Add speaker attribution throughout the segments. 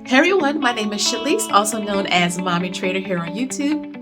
Speaker 1: Hey everyone, my name is Shalise, also known as Mommy Trader here on YouTube.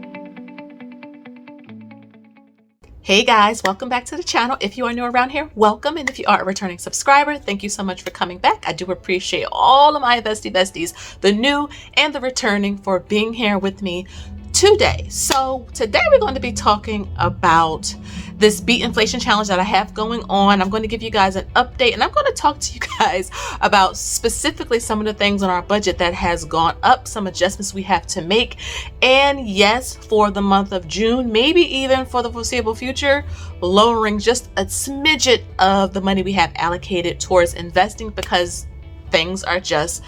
Speaker 1: Hey guys, welcome back to the channel. If you are new around here, welcome. And if you are a returning subscriber, thank you so much for coming back. I do appreciate all of my besties, the new and the returning, for being here with me today. So today we're going to be talking about this beat inflation challenge that I have going on. I'm going to give you guys an update, and I'm going to talk to you guys about specifically some of the things on our budget that has gone up, some adjustments we have to make, and yes, for the month of June, maybe even for the foreseeable future, lowering just a smidget of the money we have allocated towards investing because things are just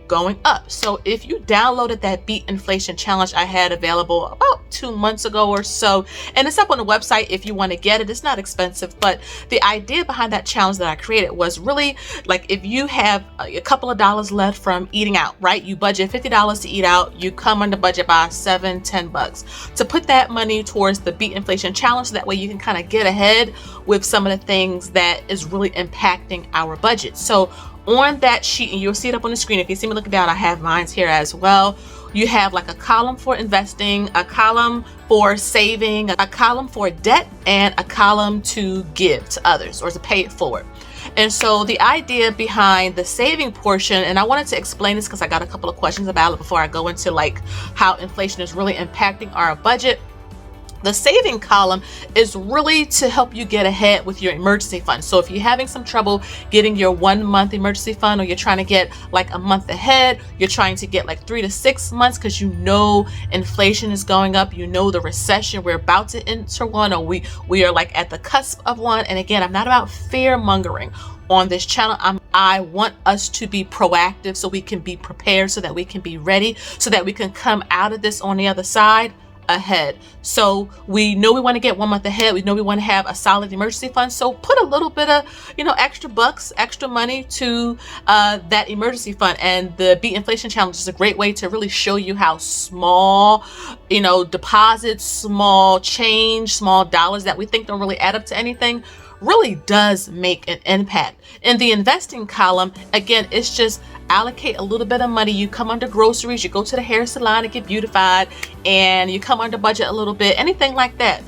Speaker 1: going up. So if you downloaded that beat inflation challenge I had available about 2 months ago or so, and it's up on the website if you want to get it, it's not expensive, but the idea behind that challenge that I created was really like, if you have a couple of dollars left from eating out, right? You budget $50 to eat out, you come under budget by $7-10 to put that money towards the beat inflation challenge, so that way you can kind of get ahead with some of the things that is really impacting our budget. So on that sheet, and you'll see it up on the screen, if you see me looking down, I have mine here as well. You have like a column for investing, a column for saving, a column for debt, and a column to give to others or to pay it forward. And so the idea behind the saving portion, and I wanted to explain this because I got a couple of questions about it before I go into like how inflation is really impacting our budget. The saving column is really to help you get ahead with your emergency fund. So if you're having some trouble getting your 1 month emergency fund, or you're trying to get like a month ahead, you're trying to get like 3 to 6 months because you know inflation is going up, you know the recession, we're about to enter one, or we are like at the cusp of one. And again, I'm not about fear mongering on this channel. I want us to be proactive so we can be prepared, so that we can be ready, so that we can come out of this on the other side ahead. So we know we want to get 1 month ahead. We know we want to have a solid emergency fund. So put a little bit of, extra bucks, extra money to that emergency fund. And the beat inflation challenge is a great way to really show you how small, deposits, small change, small dollars that we think don't really add up to anything really does make an impact. In the investing column, again, it's just allocate a little bit of money. You come under groceries, you go to the hair salon to get beautified, and you come under budget a little bit, anything like that.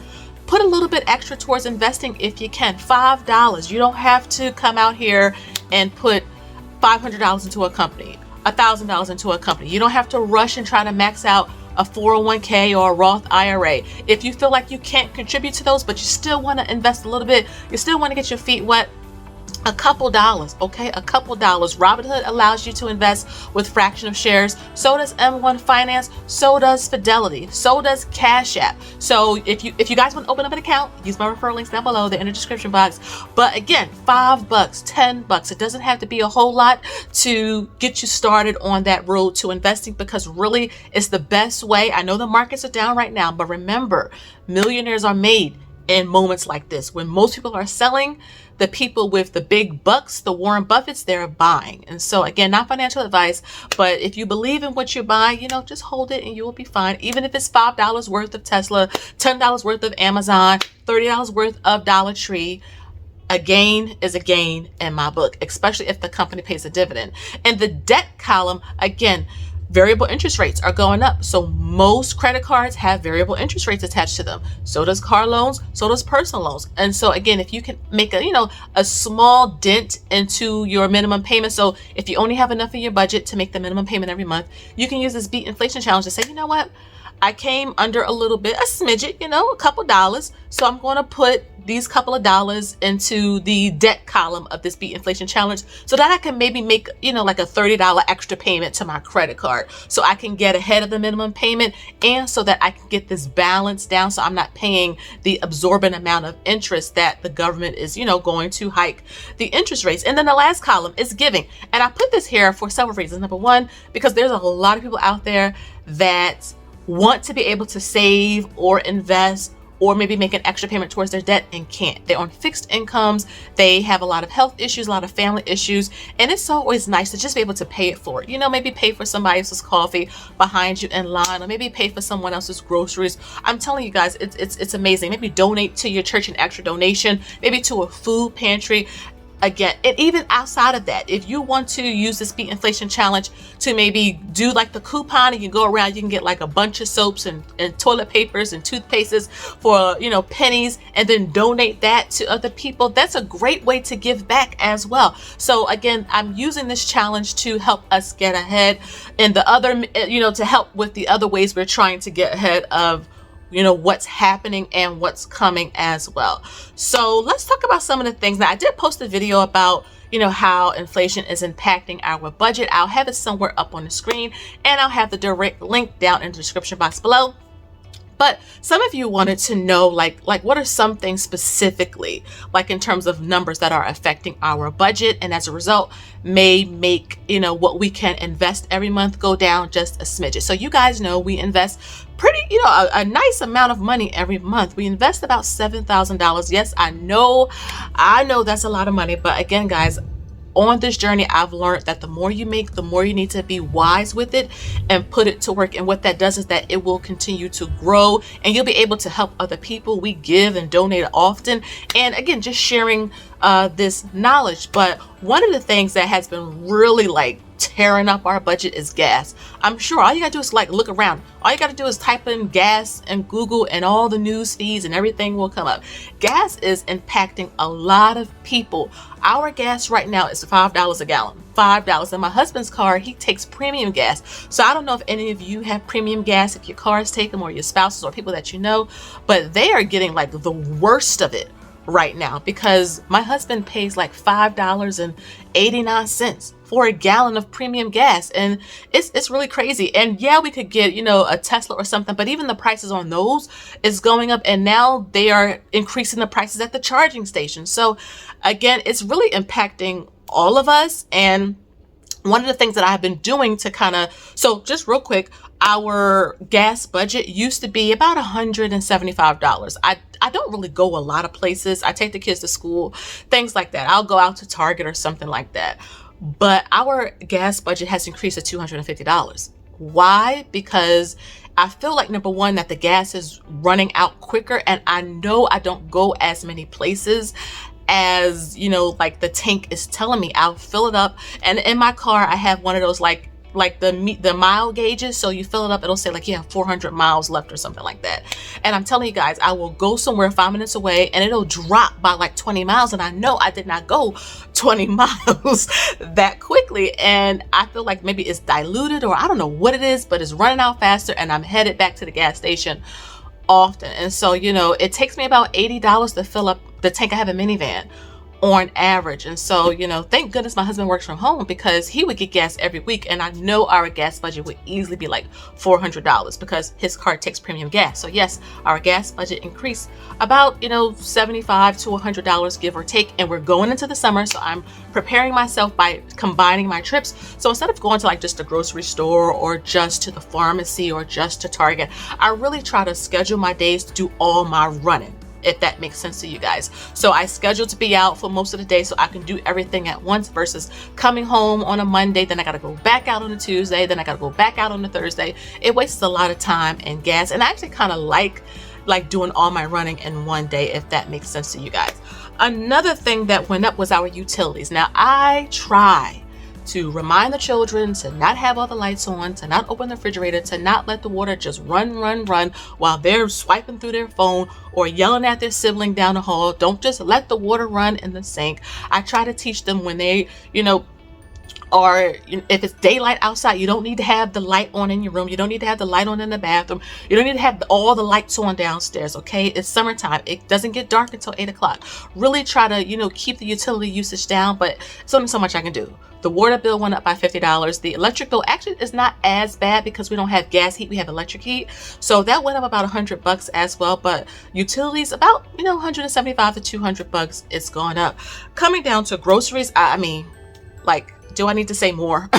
Speaker 1: Put a little bit extra towards investing if you can. $5. You don't have to come out here and put $500 into a company, $1,000 into a company. You don't have to rush and try to max out a 401k or a Roth IRA. If you feel like you can't contribute to those, but you still want to invest a little bit, you still want to get your feet wet, a couple dollars, okay? A couple dollars. Robinhood allows you to invest with fraction of shares. So does M1 Finance. So does Fidelity. So does Cash App. So if you guys want to open up an account, use my referral links down below. They're in the description box. But again, $5, $10. It doesn't have to be a whole lot to get you started on that road to investing, because really it's the best way. I know the markets are down right now, but remember, millionaires are made in moments like this. When most people are selling, the people with the big bucks, the Warren Buffetts, they're buying. And so again, not financial advice, but if you believe in what you're buying, just hold it and you will be fine. Even if it's $5 worth of Tesla, $10 worth of Amazon, $30 worth of Dollar Tree, a gain is a gain in my book, especially if the company pays a dividend. And the debt column, again, variable interest rates are going up. So most credit cards have variable interest rates attached to them. So does car loans, so does personal loans. And so again, if you can make a small dent into your minimum payment. So if you only have enough in your budget to make the minimum payment every month, you can use this beat inflation challenge to say, you know what? I came under a little bit, a smidget, a couple dollars. So I'm going to put these couple of dollars into the debt column of this beat inflation challenge, so that I can maybe make, like a $30 extra payment to my credit card, so I can get ahead of the minimum payment, and so that I can get this balance down, so I'm not paying the absorbent amount of interest that the government is, going to hike the interest rates. And then the last column is giving. And I put this here for several reasons. Number one, because there's a lot of people out there that want to be able to save or invest, or maybe make an extra payment towards their debt and can't. They're on fixed incomes. They have a lot of health issues, a lot of family issues. And it's always nice to just be able to pay it forward. Maybe pay for somebody else's coffee behind you in line, or maybe pay for someone else's groceries. I'm telling you guys, it's amazing. Maybe donate to your church, an extra donation, maybe to a food pantry. again, and even outside of that, if you want to use this Beat Inflation Challenge to maybe do like the coupon, and you go around, you can get like a bunch of soaps and toilet papers and toothpastes for, you know, pennies, and then donate that to other people. That's a great way to give back as well. So again, I'm using this challenge to help us get ahead in the other, you know, to help with the other ways we're trying to get ahead of, you know, what's happening and what's coming as well. So let's talk about some of the things. Now, I did post a video about, you know, how inflation is impacting our budget. I'll have it somewhere up on the screen, and I'll have the direct link down in the description box below. But some of you wanted to know, like what are some things specifically, like in terms of numbers that are affecting our budget, and as a result may make, you know, what we can invest every month go down just a smidget. So you guys know we invest pretty, you know, a nice amount of money every month. We invest about $7,000. Yes, I know that's a lot of money, but again, guys, on this journey, I've learned that the more you make, the more you need to be wise with it and put it to work. And what that does is that it will continue to grow, and you'll be able to help other people. We give and donate often. And again, just sharing this knowledge. But one of the things that has been really like tearing up our budget is gas. I'm sure all you gotta do is like look around. All you gotta do is type in gas and Google, and all the news feeds and everything will come up. Gas is impacting a lot of people. Our gas right now is $5 a gallon. $5. And my husband's car, he takes premium gas. So I don't know if any of you have premium gas, if your cars take them, or your spouses or people that you know, but they are getting like the worst of it right now, because my husband pays like $5.89 for a gallon of premium gas, and it's really crazy. And yeah, we could get, you know, a Tesla or something, but even the prices on those is going up, and now they are increasing the prices at the charging station. So again, it's really impacting all of us. And one of the things that I've been doing to kind of, so just real quick, our gas budget used to be about $175. I don't really go a lot of places. I take the kids to school, things like that. I'll go out to Target or something like that. But our gas budget has increased to $250. Why? Because I feel like, number one, that the gas is running out quicker, and I know I don't go as many places as, you know, like the tank is telling me. I'll fill it up, and in my car I have one of those like the mile gauges, so you fill it up, it'll say like you have 400 miles left or something like that. And I'm telling you guys, I will go somewhere 5 minutes away and it'll drop by like 20 miles, and I know I did not go 20 miles that quickly, and I feel like maybe it's diluted, or I don't know what it is, but it's running out faster, and I'm headed back to the gas station often. And so, you know, it takes me about $80 to fill up the tank. I have a minivan on average. And so, you know, thank goodness my husband works from home, because he would get gas every week, and I know our gas budget would easily be like $400 because his car takes premium gas. So yes, our gas budget increased about, you know, $75 to $100, give or take. And we're going into the summer, so I'm preparing myself by combining my trips. So instead of going to like just the grocery store, or just to the pharmacy, or just to Target, I really try to schedule my days to do all my running, if that makes sense to you guys. So I schedule to be out for most of the day so I can do everything at once, versus coming home on a Monday, then I gotta go back out on a Tuesday, then I gotta go back out on a Thursday. It wastes a lot of time and gas, and I actually kind of like doing all my running in one day, if that makes sense to you guys. Another thing that went up was our utilities. Now, I try to remind the children to not have all the lights on, to not open the refrigerator, to not let the water just run while they're swiping through their phone or yelling at their sibling down the hall. Don't just let the water run in the sink. I try to teach them when they, you know, or if it's daylight outside, you don't need to have the light on in your room. You don't need to have the light on in the bathroom. You don't need to have all the lights on downstairs, okay? It's summertime. It doesn't get dark until 8 o'clock. Really try to, you know, keep the utility usage down, but it's only so much I can do. The water bill went up by $50. The electric bill actually is not as bad because we don't have gas heat, we have electric heat. So that went up about $100 as well. But utilities about, you know, $175 to $200 it's gone up. Coming down to groceries, I mean, like, do I need to say more?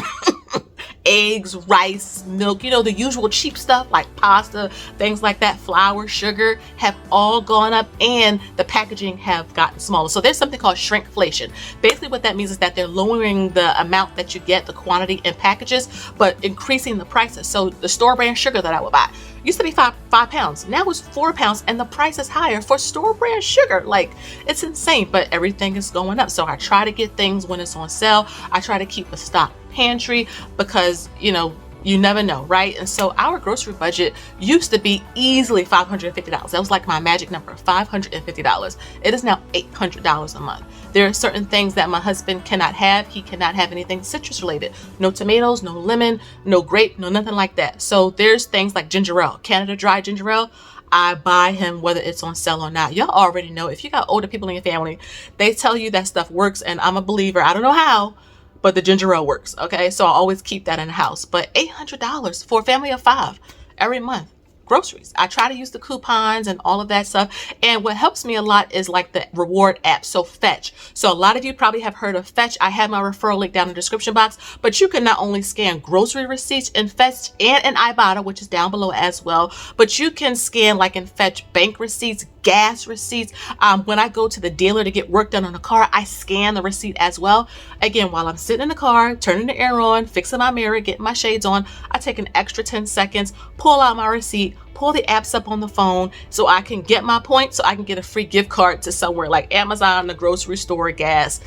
Speaker 1: Eggs, rice, milk, you know, the usual cheap stuff like pasta, things like that, flour, sugar have all gone up, and the packaging have gotten smaller. So there's something called shrinkflation. Basically what that means is that they're lowering the amount that you get, the quantity in packages, but increasing the prices. So the store brand sugar that I would buy Used to be five pounds. Now it's 4 pounds, and the price is higher for store brand sugar. Like, it's insane, but everything is going up. So I try to get things when it's on sale. I try to keep a stock pantry because, you know, you never know, right? And so our grocery budget used to be easily $550. That was like my magic number, $550. It is now $800 a month. There are certain things that my husband cannot have. He cannot have anything citrus related. No tomatoes, no lemon, no grape, no nothing like that. So there's things like ginger ale, Canada Dry ginger ale. I buy him whether it's on sale or not. Y'all already know, if you got older people in your family, they tell you that stuff works, and I'm a believer. I don't know how, but the ginger ale works, okay? So I always keep that in the house. But $800 for a family of 5 every month. Groceries. I try to use the coupons and all of that stuff. And what helps me a lot is like the reward app. So Fetch. So a lot of you probably have heard of Fetch. I have my referral link down in the description box, but you can not only scan grocery receipts in Fetch and in Ibotta, which is down below as well, but you can scan like in Fetch bank receipts, gas receipts. When I go to the dealer to get work done on a car, I scan the receipt as well. Again, while I'm sitting in the car, turning the air on, fixing my mirror, getting my shades on, I take an extra 10 seconds, pull out my receipt, pull the apps up on the phone so I can get my points, so I can get a free gift card to somewhere like Amazon, the grocery store, gas,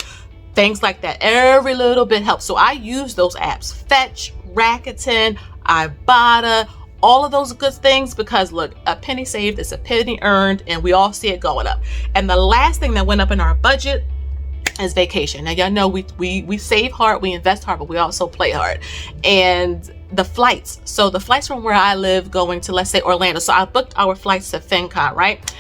Speaker 1: things like that. Every little bit helps. So I use those apps, Fetch, Rakuten, Ibotta, all of those good things, because look, a penny saved is a penny earned, and we all see it going up. And the last thing that went up in our budget is vacation. Now, y'all know we save hard, we invest hard, but we also play hard. And the flights. So the flights from where I live going to, let's say, Orlando. So I booked our flights to FinCon, right?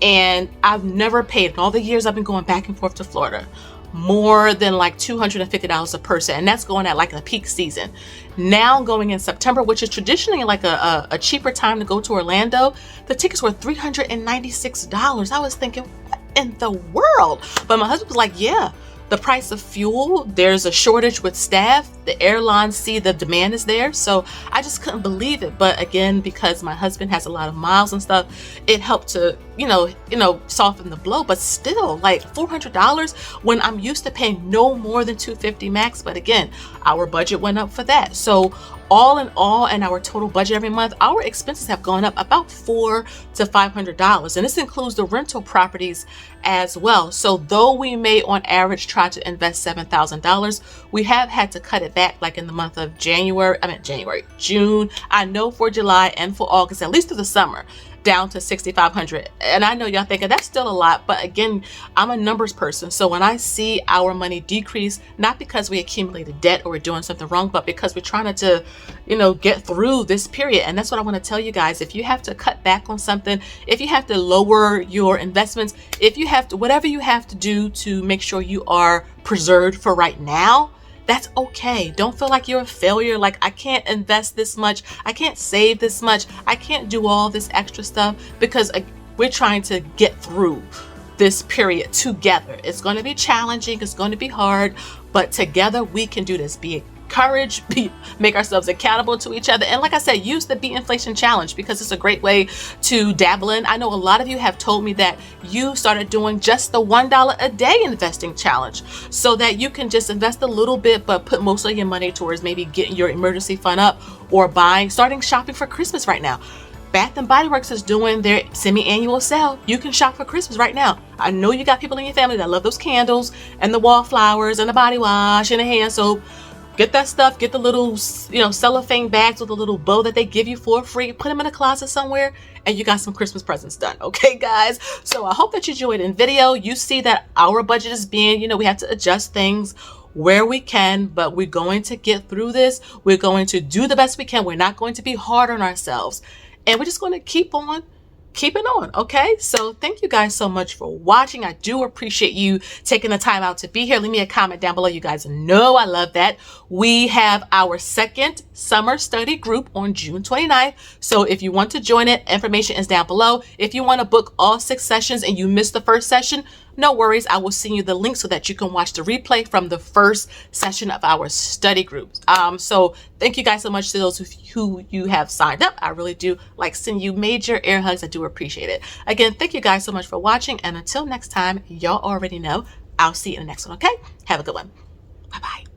Speaker 1: And I've never paid, in all the years I've been going back and forth to Florida, more than like $250 a person, and that's going at like a peak season. Now going in September, which is traditionally like a cheaper time to go to Orlando, the tickets were $396. I was thinking, what in the world? But my husband was like, yeah, the price of fuel, there's a shortage with staff, the airlines see the demand is there. So I just couldn't believe it. But again, because my husband has a lot of miles and stuff, it helped to, you know, soften the blow. But still, like $400 when I'm used to paying no more than $250 max. But again, our budget went up for that. So all in all, in our total budget every month, our expenses have gone up about $400 to $500. And this includes the rental properties as well. So though we may on average try to invest $7,000, we have had to cut it back, like in the month of June. I know for July and for August, at least through the summer, down to $6,500. And I know y'all thinking that's still a lot, but again, I'm a numbers person. So when I see our money decrease, not because we accumulated debt or we're doing something wrong, but because we're trying to, you know, get through this period. And that's what I want to tell you guys. If you have to cut back on something, if you have to lower your investments, if you have to, whatever you have to do to make sure you are preserved for right now, that's okay. Don't feel like you're a failure. Like, I can't invest this much. I can't save this much. I can't do all this extra stuff, because we're trying to get through this period together. It's going to be challenging. It's going to be hard, but together we can do this. Be encouraged, make ourselves accountable to each other. And like I said, use the Beat Inflation Challenge, because it's a great way to dabble in. I know a lot of you have told me that you started doing just the $1 a day investing challenge, so that you can just invest a little bit, but put most of your money towards maybe getting your emergency fund up, or starting shopping for Christmas right now. Bath and Body Works is doing their semi-annual sale. You can shop for Christmas right now. I know you got people in your family that love those candles and the wallflowers and the body wash and the hand soap. Get that stuff. Get the little, cellophane bags with a little bow that they give you for free. Put them in a closet somewhere, and you got some Christmas presents done. Okay, guys? So I hope that you enjoyed the video. You see that our budget is being, we have to adjust things where we can, but we're going to get through this. We're going to do the best we can. We're not going to be hard on ourselves. And we're just going to keep on keeping on. Okay, so thank you guys so much for watching. I do appreciate you taking the time out to be here. Leave me a comment down below. You guys know I love that. We have our second summer study group on June 29th. So if you want to join it, information is down below. If you want to book all 6 sessions and you missed the first session, no worries. I will send you the link so that you can watch the replay from the first session of our study groups. So thank you guys so much to those who you have signed up. I really do send you major air hugs. I do appreciate it. Again, thank you guys so much for watching. And until next time, y'all already know, I'll see you in the next one. Okay? Have a good one. Bye-bye.